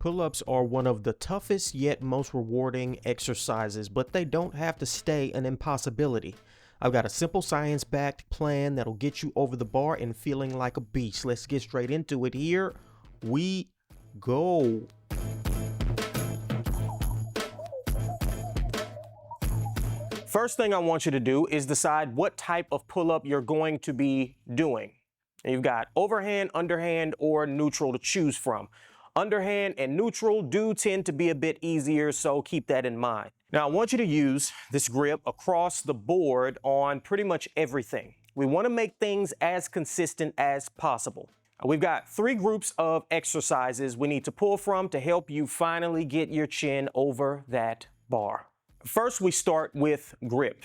Pull-ups are one of the toughest yet most rewarding exercises, but they don't have to stay an impossibility. I've got a simple science-backed plan that'll get you over the bar and feeling like a beast. Let's get straight into it. Here we go. First thing I want you to do is decide what type of pull-up you're going to be doing. And you've got overhand, underhand, or neutral to choose from. Underhand and neutral do tend to be a bit easier, so keep that in mind. Now, I want you to use this grip across the board on pretty much everything. We want to make things as consistent as possible. We've got 3 groups of exercises we need to pull from to help you finally get your chin over that bar. First, we start with grip.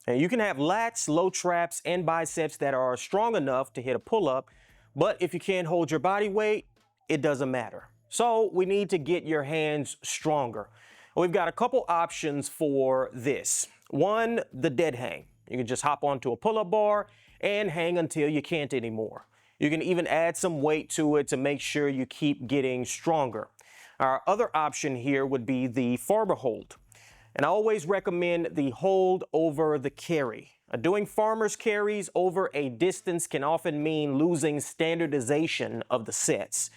And you can have lats, low traps, and biceps that are strong enough to hit a pull-up, but if you can't hold your body weight, it doesn't matter. So we need to get your hands stronger. We've got a couple options for this. One, the dead hang. You can just hop onto a pull-up bar and hang until you can't anymore. You can even add some weight to it to make sure you keep getting stronger. Our other option here would be the farmer hold. And I always recommend the hold over the carry. Doing farmer's carries over a distance can often mean losing standardization of the sets.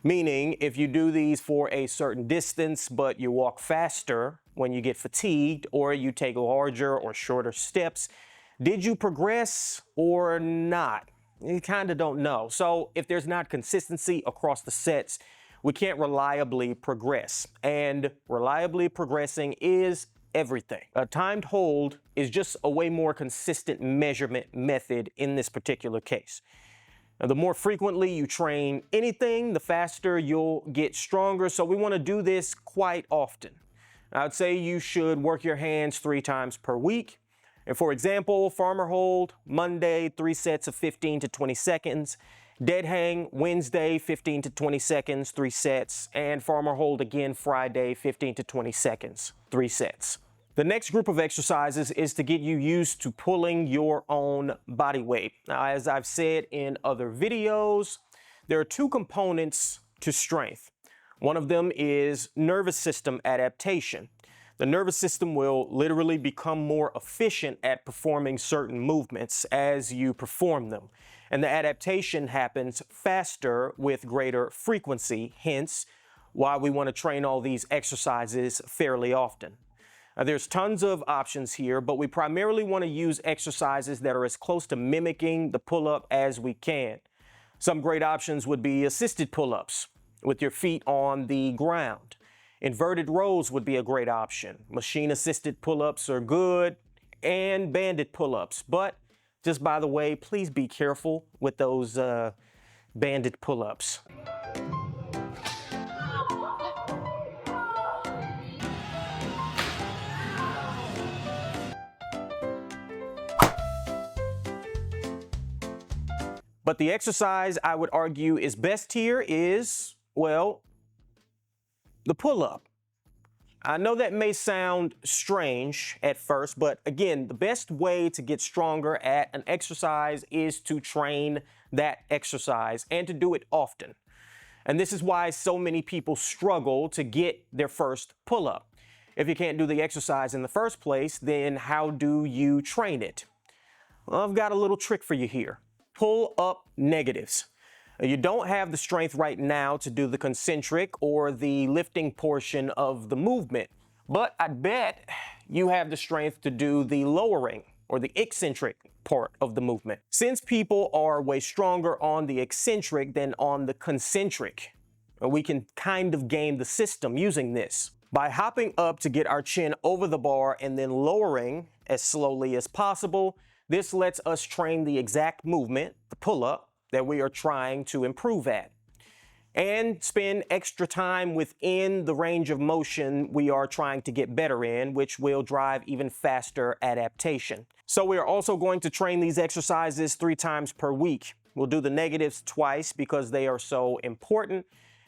Meaning, if you do these for a certain distance, but you walk faster when you get fatigued, or you take larger or shorter steps, did you progress or not? You kind of don't know. So if there's not consistency across the sets, we can't reliably progress. And reliably progressing is everything. A timed hold is just a way more consistent measurement method in this particular case. Now, the more frequently you train anything, the faster you'll get stronger. So we want to do this quite often. I would say you should work your hands 3 times per week. And for example, farmer hold, Monday, 3 sets of 15 to 20 seconds. Dead hang, Wednesday, 15 to 20 seconds, 3 sets. And farmer hold again, Friday, 15 to 20 seconds, 3 sets. The next group of exercises is to get you used to pulling your own body weight. Now, as I've said in other videos, there are 2 components to strength. One of them is nervous system adaptation. The nervous system will literally become more efficient at performing certain movements as you perform them. And the adaptation happens faster with greater frequency, hence why we want to train all these exercises fairly often. Now, there's tons of options here, but we primarily want to use exercises that are as close to mimicking the pull-up as we can. Some great options would be assisted pull-ups with your feet on the ground. Inverted rows would be a great option. Machine-assisted pull-ups are good, and banded pull-ups. But just by the way, please be careful with those banded pull-ups. But the exercise I would argue is best here is, well, the pull-up. I know that may sound strange at first, but again, the best way to get stronger at an exercise is to train that exercise and to do it often. And this is why so many people struggle to get their first pull-up. If you can't do the exercise in the first place, then how do you train it? Well, I've got a little trick for you here. Pull up negatives. You don't have the strength right now to do the concentric or the lifting portion of the movement, but I bet you have the strength to do the lowering or the eccentric part of the movement. Since people are way stronger on the eccentric than on the concentric, we can kind of game the system using this. By hopping up to get our chin over the bar and then lowering as slowly as possible, this lets us train the exact movement, the pull-up, that we are trying to improve at, and spend extra time within the range of motion we are trying to get better in, which will drive even faster adaptation. So we are also going to train these exercises 3 times per week. We'll do the negatives twice because they are so important,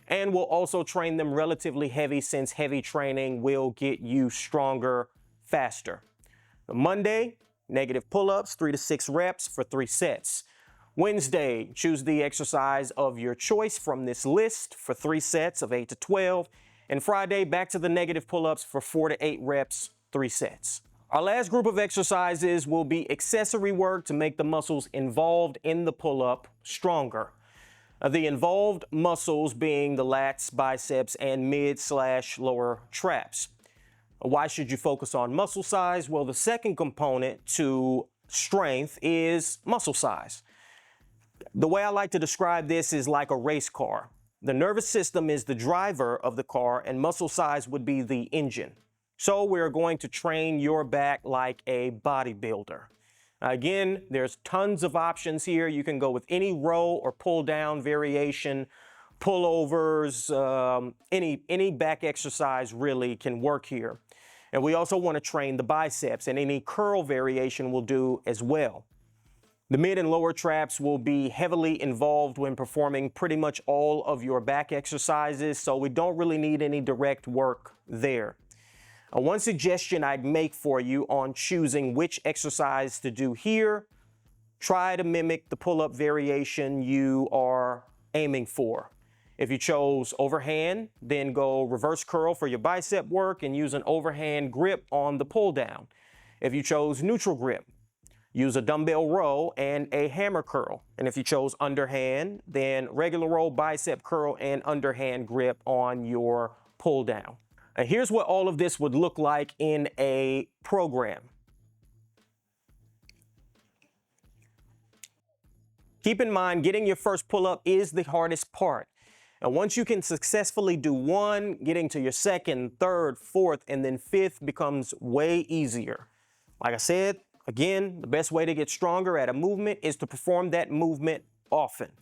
and we'll also train them relatively heavy since heavy training will get you stronger faster. Monday, negative pull-ups, 3 to 6 reps for 3 sets. Wednesday, choose the exercise of your choice from this list for 3 sets of 8 to 12. And Friday, back to the negative pull-ups for 4 to 8 reps, 3 sets. Our last group of exercises will be accessory work to make the muscles involved in the pull-up stronger. The involved muscles being the lats, biceps, and mid/lower traps. Why should you focus on muscle size? Well, the second component to strength is muscle size. The way I like to describe this is like a race car. The nervous system is the driver of the car and muscle size would be the engine. So we're going to train your back like a bodybuilder. Again, there's tons of options here. You can go with any row or pull down variation, pullovers, any back exercise really can work here. And we also want to train the biceps, and any curl variation will do as well. The mid and lower traps will be heavily involved when performing pretty much all of your back exercises, so we don't really need any direct work there. One suggestion I'd make for you on choosing which exercise to do here, try to mimic the pull-up variation you are aiming for. If you chose overhand, then go reverse curl for your bicep work and use an overhand grip on the pull down. If you chose neutral grip, use a dumbbell row and a hammer curl. And if you chose underhand, then regular row, bicep curl, and underhand grip on your pull down. And here's what all of this would look like in a program. Keep in mind, getting your first pull-up is the hardest part. And once you can successfully do one, getting to your second, third, fourth, and then fifth becomes way easier. Like I said, again, the best way to get stronger at a movement is to perform that movement often.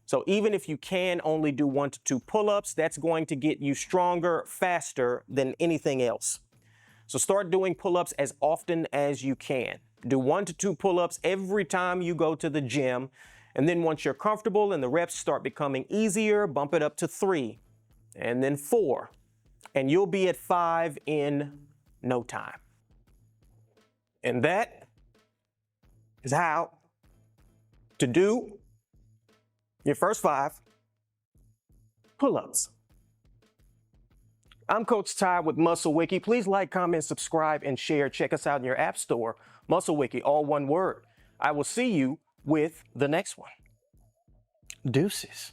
So even if you can only do 1 to 2 pull-ups, that's going to get you stronger faster than anything else. So start doing pull-ups as often as you can. Do 1 to 2 pull-ups every time you go to the gym. And then once you're comfortable and the reps start becoming easier, bump it up to 3 and then 4. And you'll be at 5 in no time. And that is how to do your first 5 pull-ups. I'm Coach Ty with MuscleWiki. Please like, comment, subscribe, and share. Check us out in your app store. MuscleWiki, all one word. I will see you with the next one. Deuces.